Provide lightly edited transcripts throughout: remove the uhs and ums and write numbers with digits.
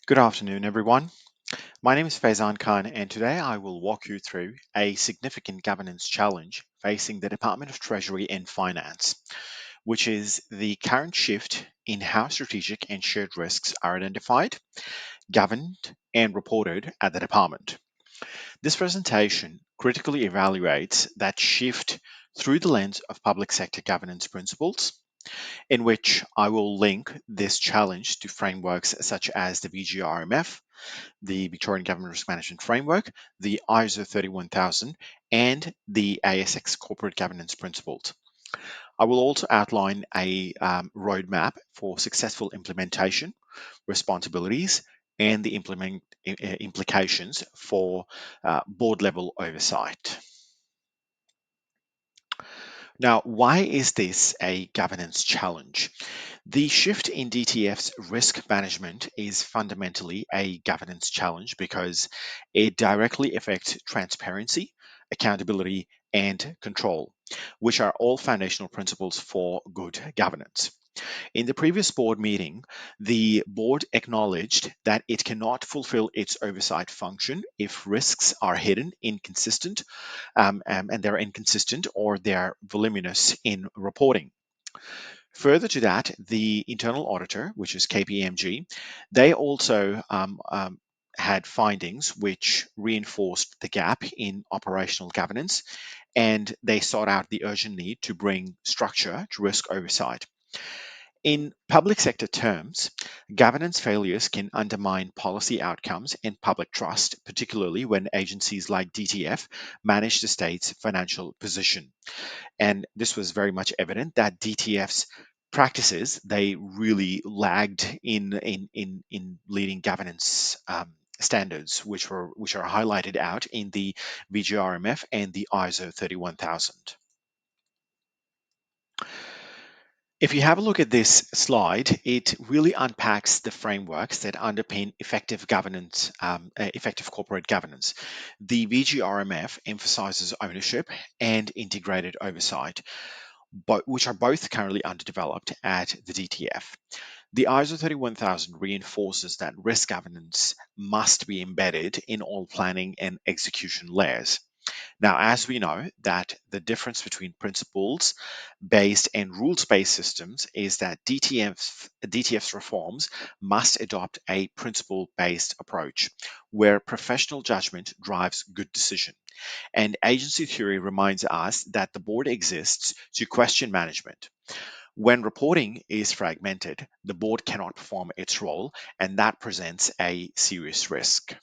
Good afternoon, everyone. My name is Faizzan Khan, and today I will walk you through a significant governance challenge facing the Department of Treasury and Finance, which is the current shift in how strategic and shared risks are identified, governed, and reported at the department. This presentation critically evaluates that shift through the lens of public sector governance principles, in which I will link this challenge to frameworks such as the VGRMF, the Victorian Government Risk Management Framework, the ISO 31000, and the ASX Corporate Governance Principles. I will also outline a roadmap for successful implementation, responsibilities, and the implications for board level oversight. Now, why is this a governance challenge? The shift in DTF's risk management is fundamentally a governance challenge because it directly affects transparency, accountability, and control, which are all foundational principles for good governance. In the previous board meeting, the board acknowledged that it cannot fulfill its oversight function if risks are hidden, inconsistent, and they're inconsistent or they're voluminous in reporting. Further to that, the internal auditor, which is KPMG, they also had findings which reinforced the gap in operational governance, and they sought out the urgent need to bring structure to risk oversight. In public sector terms, governance failures can undermine policy outcomes and public trust, particularly when agencies like DTF manage the state's financial position. And this was very much evident that DTF's practices they really lagged in leading governance standards, which are highlighted out in the VGRMF and the ISO 31000. If you have a look at this slide, it really unpacks the frameworks that underpin effective governance, effective corporate governance. The VGRMF emphasizes ownership and integrated oversight, which are both currently underdeveloped at the DTF. The ISO 31000 reinforces that risk governance must be embedded in all planning and execution layers. Now, as we know that the difference between principles based and rules based systems is that DTF's reforms must adopt a principle based approach where professional judgment drives good decision. And agency theory reminds us that the board exists to question management. When reporting is fragmented, the board cannot perform its role, and that presents a serious risk.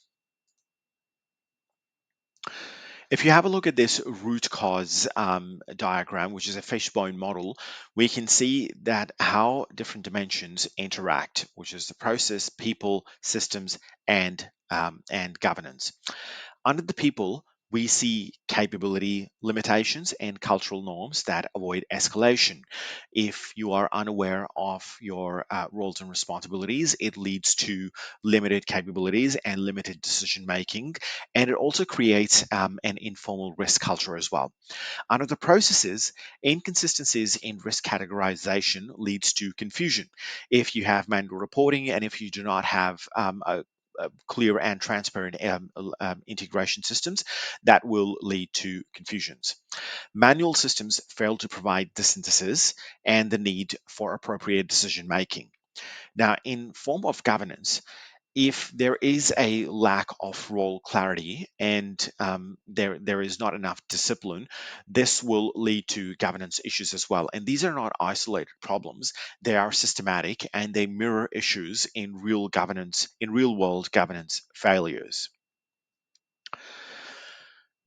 If you have a look at this root cause diagram, which is a fishbone model, we can see that how different dimensions interact, which is the process, people, systems, and governance. Under the people, we see capability limitations and cultural norms that avoid escalation. If you are unaware of your roles and responsibilities, it leads to limited capabilities and limited decision making, and it also creates an informal risk culture as well. Under the processes, inconsistencies in risk categorization leads to confusion. If you have manual reporting and if you do not have clear and transparent integration systems, that will lead to confusions. Manual systems fail to provide the synthesis and the need for appropriate decision making. Now, in form of governance, if there is a lack of role clarity and there is not enough discipline, this will lead to governance issues as well. And these are not isolated problems; they are systematic and they mirror issues in real world governance failures.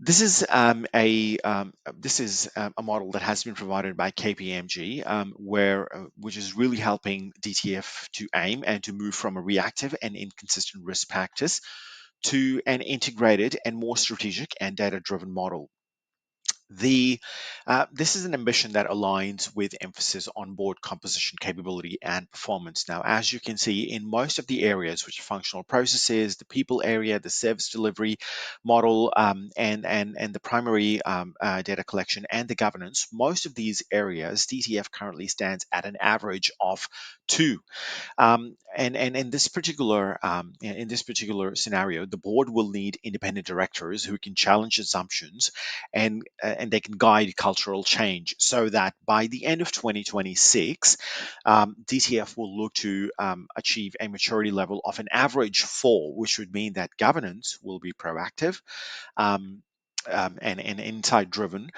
This is a model that has been provided by KPMG, where which is really helping DTF to aim and to move from a reactive and inconsistent risk practice to an integrated and more strategic and data-driven model. The This is an ambition that aligns with emphasis on board composition capability and performance. Now, as you can see, in most of the areas, which are functional processes, the people area, the service delivery model, and the primary data collection and the governance, most of these areas, DTF currently stands at an average of two. And in this particular scenario, the board will need independent directors who can challenge assumptions and they can guide cultural change, so that by the end of 2026, DTF will look to achieve a maturity level of an average 4, which would mean that governance will be proactive, um, and insight driven,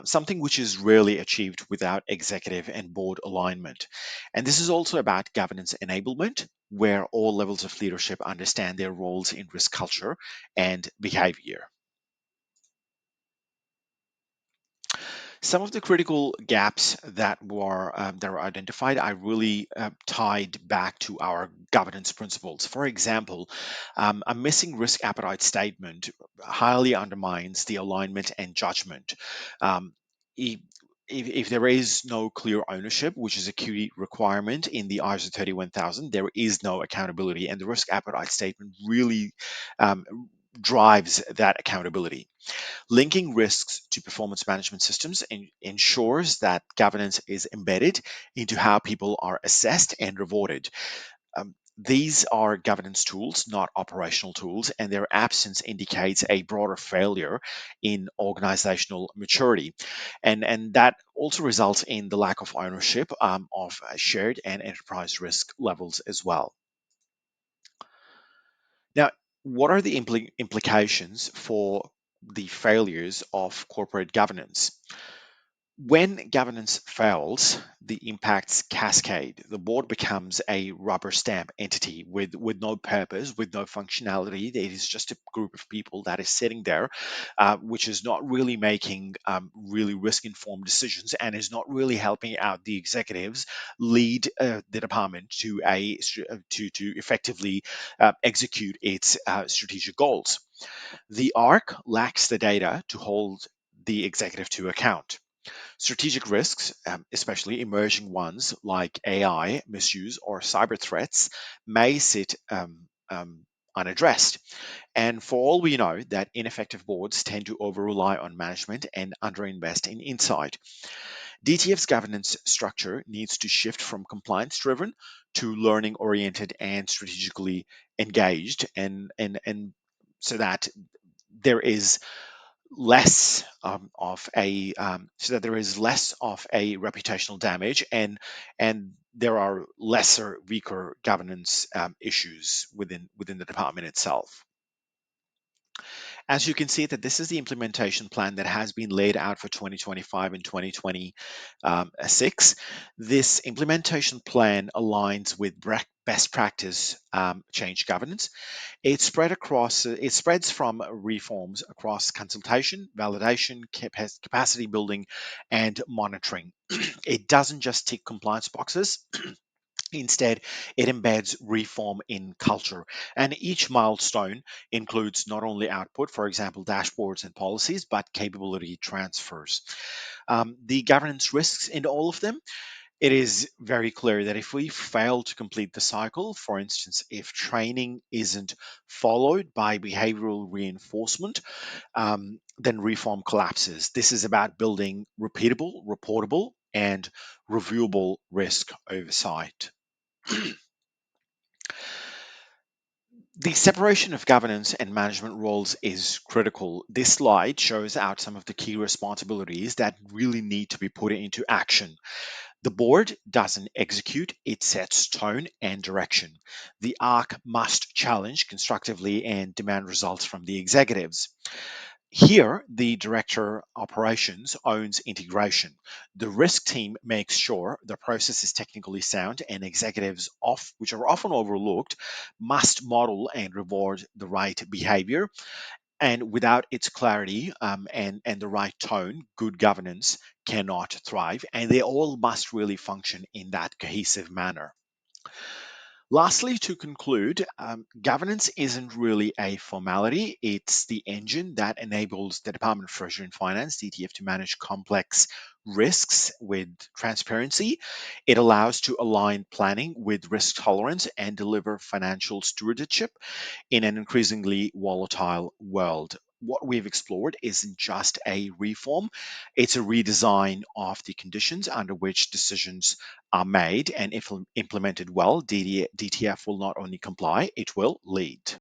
something which is rarely achieved without executive and board alignment. And this is also about governance enablement, where all levels of leadership understand their roles in risk culture and behavior. Some of the critical gaps that were identified are really tied back to our governance principles. For example, a missing risk appetite statement highly undermines the alignment and judgment. Um, if, if there is no clear ownership, which is a key requirement in the ISO 31000, there is no accountability, and the risk appetite statement really um, drives that accountability. Linking risks to performance management systems ensures that governance is embedded into how people are assessed and rewarded. These are governance tools, not operational tools, and their absence indicates a broader failure in organizational maturity. And that also results in the lack of ownership of shared and enterprise risk levels as well. Now, what are the implications for the failures of corporate governance? When governance fails, the impacts cascade. The board becomes a rubber stamp entity with no purpose, with no functionality. It is just a group of people that is sitting there, which is not really making really risk informed decisions and is not really helping out the executives lead the department to effectively execute its strategic goals. The ARC lacks the data to hold the executive to account. Strategic risks, especially emerging ones like AI misuse or cyber threats, may sit unaddressed. And for all we know, that ineffective boards tend to over rely on management and underinvest in insight. DTF's governance structure needs to shift from compliance driven to learning oriented and strategically engaged, and so that there is less of a reputational damage, and there are lesser weaker governance issues within the department itself. As you can see, that this is the implementation plan that has been laid out for 2025 and 2026. This implementation plan aligns with best practice change governance. It spreads from reforms across consultation, validation, capacity building, and monitoring. It doesn't just tick compliance boxes. Instead, it embeds reform in culture, and each milestone includes not only output, for example, dashboards and policies, but capability transfers. The governance risks in all of them, it is very clear that if we fail to complete the cycle, for instance, if training isn't followed by behavioral reinforcement, then reform collapses. This is about building repeatable, reportable, and reviewable risk oversight. The separation of governance and management roles is critical. This slide shows out some of the key responsibilities that really need to be put into action. The board doesn't execute, it sets tone and direction. The ARC must challenge constructively and demand results from the executives. Here, the director operations owns integration. The risk team makes sure the process is technically sound, and executives, which are often overlooked, must model and reward the right behavior. And without its clarity and the right tone, good governance cannot thrive. And they all must really function in that cohesive manner. Lastly, to conclude, governance isn't really a formality. It's the engine that enables the Department of Treasury and Finance, DTF, to manage complex risks with transparency. It allows to align planning with risk tolerance and deliver financial stewardship in an increasingly volatile world. What we've explored isn't just a reform, it's a redesign of the conditions under which decisions are made. And if implemented well, DTF will not only comply, it will lead.